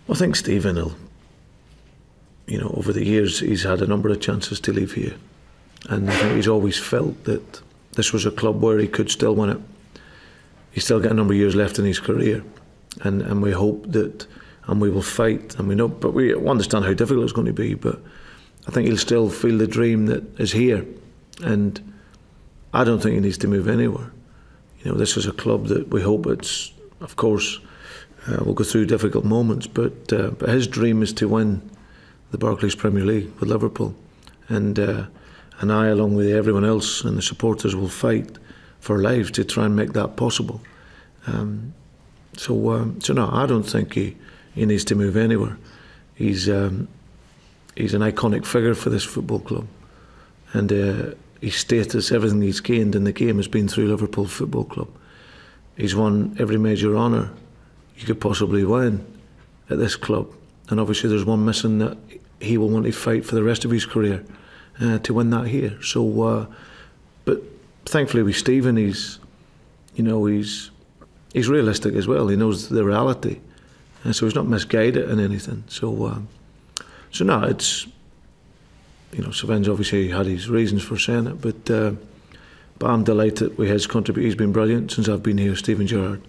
I think Stephen will, over the years he's had a number of chances to leave here, and I think he's always felt that this was a club where he could still win it. He's still got a number of years left in his career, and we hope that, and we will fight, and we know, but we understand how difficult it's going to be, but I think he'll still feel the dream that is here, and I don't think he needs to move anywhere. This is a club that we hope it's, of course, we'll go through difficult moments, but his dream is to win the Barclays Premier League with Liverpool, and I, along with everyone else and the supporters, will fight for life to try and make that possible. So no, I don't think he needs to move anywhere. He's an iconic figure for this football club, and his status, everything he's gained in the game has been through Liverpool Football Club. He's won every major honour you could possibly win at this club, and obviously there's one missing that he will want to fight for the rest of his career to win that here. So, but thankfully with Stephen, he's realistic as well. He knows the reality, and so he's not misguided in anything. So no, it's Sven's obviously had his reasons for saying it, but I'm delighted with his contribution. He's been brilliant since I've been here, Steven Gerrard.